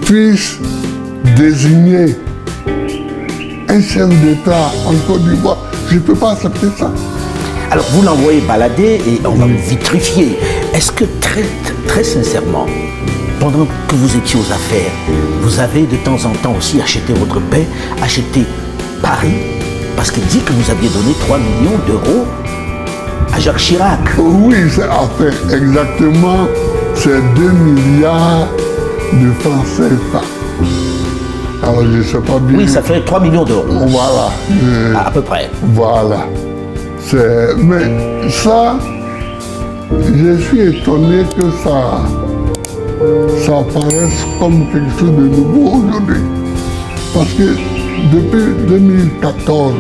puisse désigner un chef d'État en Côte d'Ivoire. Je ne peux pas accepter ça. Alors, vous l'envoyez balader et on va le vitrifier. Est-ce que très sincèrement, pendant que vous étiez aux affaires, vous avez de temps en temps aussi acheté votre paix, acheté Paris, parce qu'il dit que vous aviez donné 3 millions d'euros à Jacques Chirac? Oui, c'est enfin exactement, c'est 2 milliards de francs CFA. Alors, je ne sais pas bien. Oui, ça fait 3 millions d'euros. Voilà. À peu près. Voilà. Mais ça, je suis étonné que ça apparaisse comme quelque chose de nouveau aujourd'hui. Parce que depuis 2014,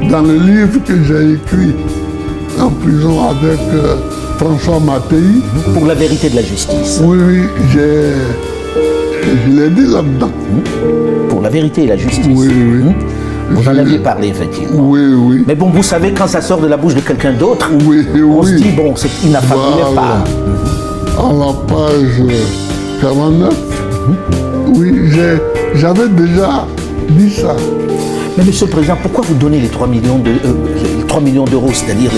dans le livre que j'ai écrit en prison avec François Mattei. Pour la vérité de la justice. Oui, je l'ai dit là-dedans. Pour la vérité et la justice. Oui. Vous en aviez parlé, effectivement. Oui. Mais bon, vous savez, quand ça sort de la bouche de quelqu'un d'autre, on se dit, bon, il n'a pas voulu pas. À la page 49, oui, j'avais déjà dit ça. Mais Monsieur le Président, pourquoi vous donnez les 3 millions d'euros, c'est-à-dire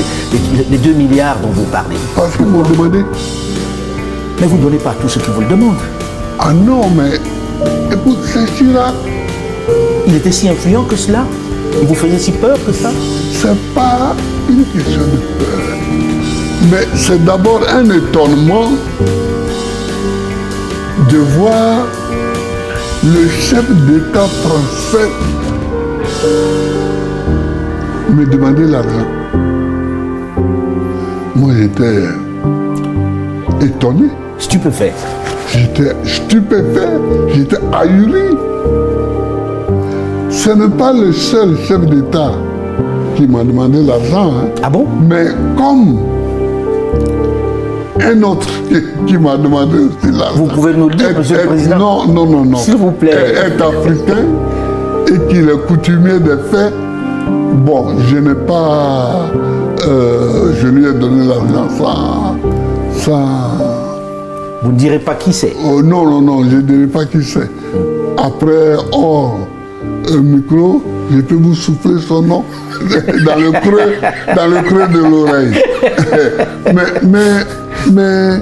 les 2 milliards dont vous parlez? Parce qu'ils m'ont demandé. Mais vous ne donnez pas tout ce qu'ils vous le demandent. Ah non, mais écoute, c'est Chirac. Il était si influent que cela? Il vous faisait si peur que ça? C'est pas une question de peur. Mais c'est d'abord un étonnement de voir le chef d'État français me demander l'argent. Moi, j'étais étonné. Stupéfait. J'étais stupéfait, j'étais ahuri. Ce n'est pas le seul chef d'État qui m'a demandé l'argent. Hein. Ah bon? Mais comme un autre qui m'a demandé aussi l'argent. Vous pouvez nous le dire, Monsieur le Président? Non. S'il vous plaît. Est africain et qu'il est coutumier des faits. Bon, je n'ai pas... je lui ai donné l'argent sans... Vous ne direz pas qui c'est? Oh, non, je ne dirai pas qui c'est. Après, hors micro, je peux vous souffler son nom dans le creux de l'oreille. mais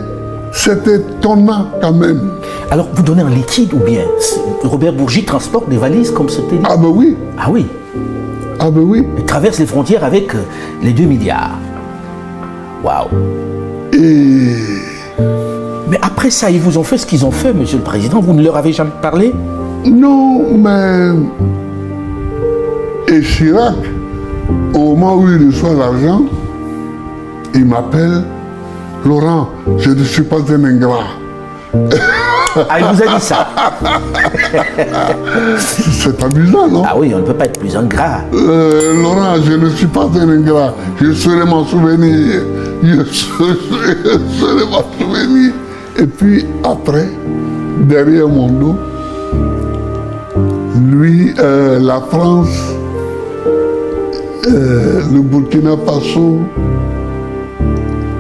c'est étonnant quand même. Alors, vous donnez en liquide ou bien Robert Bourgi transporte des valises comme c'était dit? Ah ben oui. Ah oui. Ah ben oui. Il traverse les frontières avec les 2 milliards. Waouh. Et... Mais après ça, ils vous ont fait ce qu'ils ont fait, Monsieur le Président. Vous ne leur avez jamais parlé? Non, mais... Et Chirac, au moment où il reçoit l'argent, il m'appelle « Laurent, je ne suis pas un ingrat. » Ah, il vous a dit ça? C'est amusant, non? Ah oui, on ne peut pas être plus ingrat. Laurent, je ne suis pas un ingrat. Je saurai m'en souvenir. Je saurai m'en souvenir. Et puis après, derrière mon dos, lui, la France, le Burkina Faso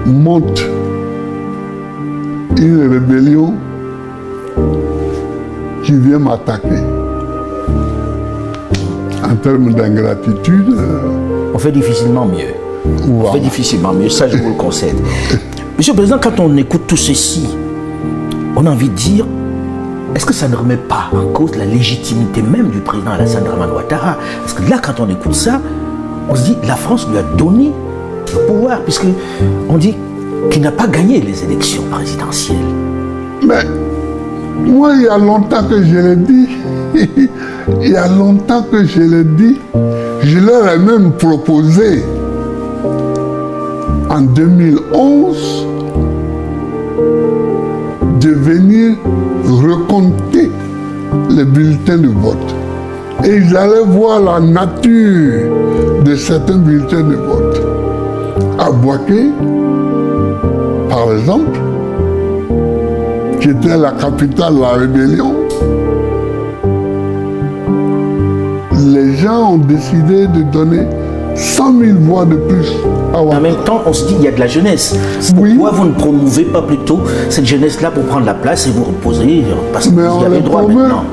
monte une rébellion qui vient m'attaquer. En termes d'ingratitude... On fait difficilement mieux. Voilà. On fait difficilement mieux, ça je vous le concède. Monsieur le Président, quand on écoute tout ceci, on a envie de dire, est-ce que ça ne remet pas en cause la légitimité même du président Alassane Dramane Ouattara? Parce que là, quand on écoute ça, on se dit, la France lui a donné le pouvoir, puisqu'on dit qu'il n'a pas gagné les élections présidentielles. Mais moi, il y a longtemps que je l'ai dit, il y a longtemps que je l'ai dit, je leur ai même proposé en 2011 de venir recompter les bulletins de vote. Et ils allaient voir la nature de certains bulletins de vote. À Bouaké, par exemple, qui était la capitale de la rébellion, les gens ont décidé de donner 100 000 voix de plus à En Ouattara. même temps, on se dit qu'il y a de la jeunesse. Oui. Pourquoi vous ne promouvez pas plutôt cette jeunesse-là pour prendre la place et vous reposer? Parce que Mais vous on y avez les droit promeut. maintenant.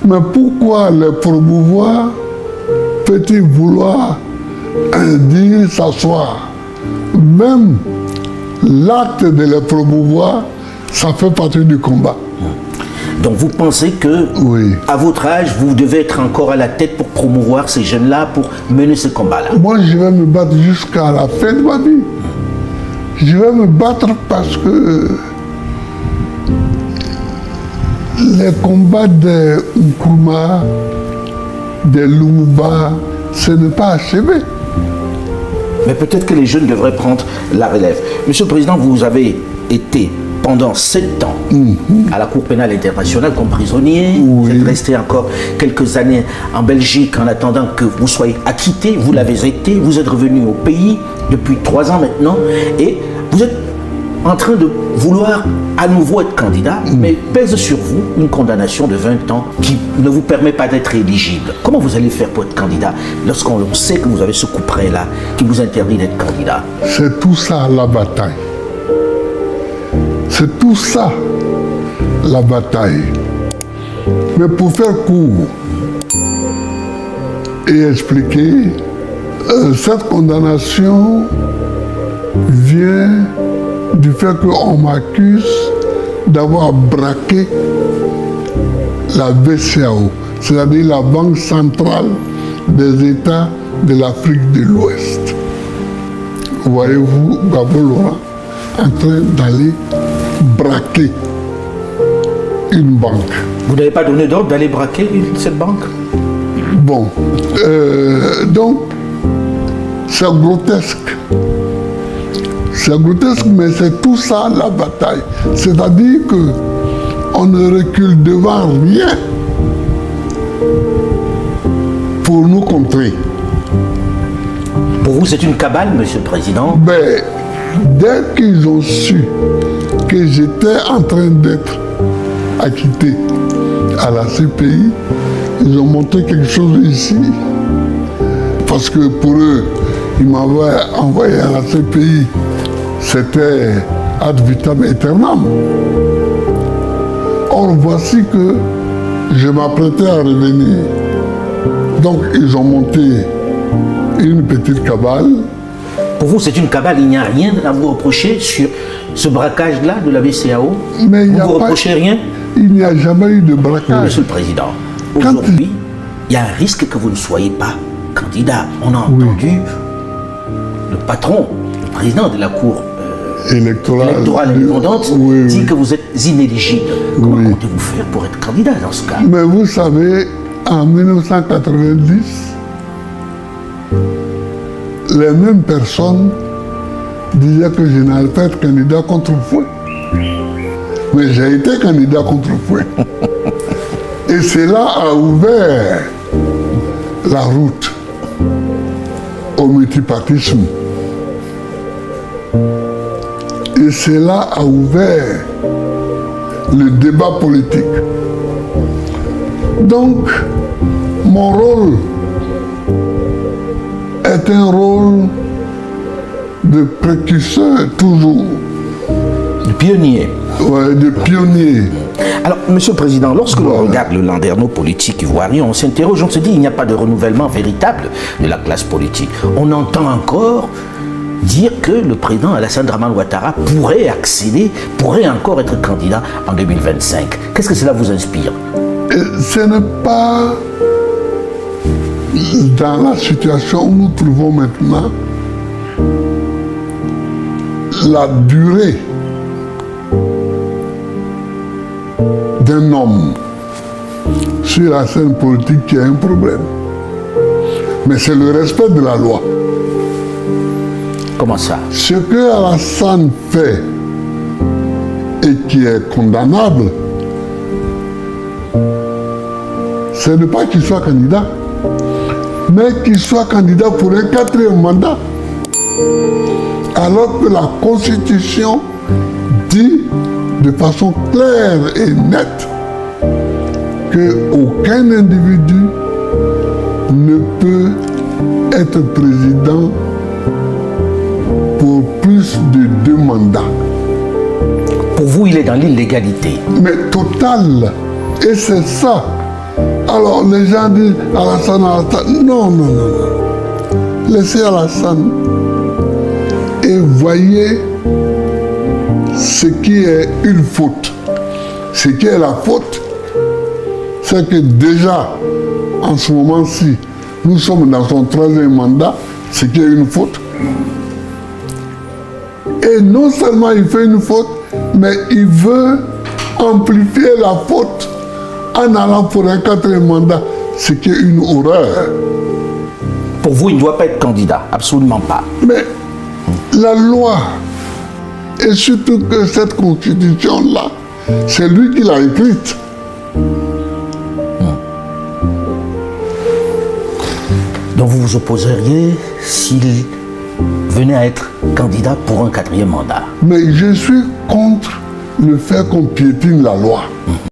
Mais pourquoi les promouvoir peut-il vouloir dire s'asseoir? Même l'acte de les promouvoir, ça fait partie du combat. Donc vous pensez que, Oui. à votre âge, vous devez être encore à la tête pour promouvoir ces jeunes-là, pour mener ce combat-là. Moi, je vais me battre jusqu'à la fin de ma vie. Je vais me battre parce que les combats des Nkrumah, des Lumumba, ce n'est pas achevé. Mais peut-être que les jeunes devraient prendre la relève. Monsieur le Président, vous avez été pendant 7 ans à la Cour pénale internationale comme prisonnier. Vous êtes resté encore quelques années en Belgique en attendant que vous soyez acquitté. Vous l'avez été. Vous êtes revenu au pays depuis 3 ans maintenant. Et vous êtes en train de vouloir à nouveau être candidat, mais pèse sur vous une condamnation de 20 ans qui ne vous permet pas d'être éligible. Comment vous allez faire pour être candidat lorsqu'on sait que vous avez ce coup près-là qui vous interdit d'être candidat? C'est tout ça la bataille. C'est tout ça la bataille. Mais pour faire court et expliquer, cette condamnation vient du fait qu'on m'accuse d'avoir braqué la BCEAO, c'est-à-dire la Banque centrale des États de l'Afrique de l'Ouest. Voyez-vous, Gbagbo Laurent en train d'aller braquer une banque. Vous n'avez pas donné d'ordre d'aller braquer cette banque? Bon, donc, c'est grotesque. C'est grotesque, mais c'est tout ça la bataille. C'est-à-dire qu'on ne recule devant rien pour nous contrer. Pour vous, c'est une cabale, Monsieur le Président? Mais dès qu'ils ont su que j'étais en train d'être acquitté à la CPI, ils ont montré quelque chose ici. Parce que pour eux, ils m'avaient envoyé à la CPI. C'était ad vitam aeternam. Or, voici que je m'apprêtais à revenir. Donc, ils ont monté une petite cabale. Pour vous, c'est une cabale, il n'y a rien à vous reprocher sur ce braquage-là de la BCEAO? Mais il Vous n'y a ne vous pas- reprochez rien? Il n'y a jamais eu de braquage. Monsieur le Président, Quand- aujourd'hui, il y a un risque que vous ne soyez pas candidat. On a entendu le patron, le président de la Cour électorale indépendante Oui, dit oui. que vous êtes inéligible. Comment Oui. comptez-vous faire pour être candidat dans ce cas? Mais vous savez, en 1990, les mêmes personnes disaient que je n'allais pas être candidat contre fouet. Mais j'ai été candidat contre fouet. Et cela a ouvert la route au multipartisme. Et cela a ouvert le débat politique. Donc, mon rôle est un rôle de précurseur toujours, Le pionnier. ouais, de pionnier. Alors, Monsieur le Président, lorsque l'on Voilà. regarde le landerneau politique ivoirien, on s'interroge, on se dit il n'y a pas de renouvellement véritable de la classe politique. On entend encore dire que le président Alassane Dramane Ouattara pourrait accéder, pourrait encore être candidat en 2025. Qu'est-ce que cela vous inspire? Et ce n'est pas dans la situation où nous trouvons maintenant la durée d'un homme sur la scène politique qui a un problème. Mais c'est le respect de la loi. Comment ça? Ce que Alassane fait et qui est condamnable, ce n'est pas qu'il soit candidat, mais qu'il soit candidat pour un 4e mandat. Alors que la Constitution dit de façon claire et nette qu'aucun individu ne peut être président pour plus de 2 mandats. Pour vous, il est dans l'illégalité. Mais total. Et c'est ça. Alors les gens disent Alassane. Non, non, non, non. Laissez Alassane. Et voyez ce qui est une faute. Ce qui est la faute, c'est que déjà, en ce moment-ci, nous sommes dans son 3e mandat, ce qui est une faute. Et non seulement il fait une faute, mais il veut amplifier la faute en allant pour un 4e mandat, ce qui est une horreur. Pour vous, il ne doit pas être candidat, absolument pas. Mais la loi, et surtout que cette constitution-là, c'est lui qui l'a écrite. Donc vous vous opposeriez s'il venait à être candidat pour un 4e mandat? Mais je suis contre le fait qu'on piétine la loi.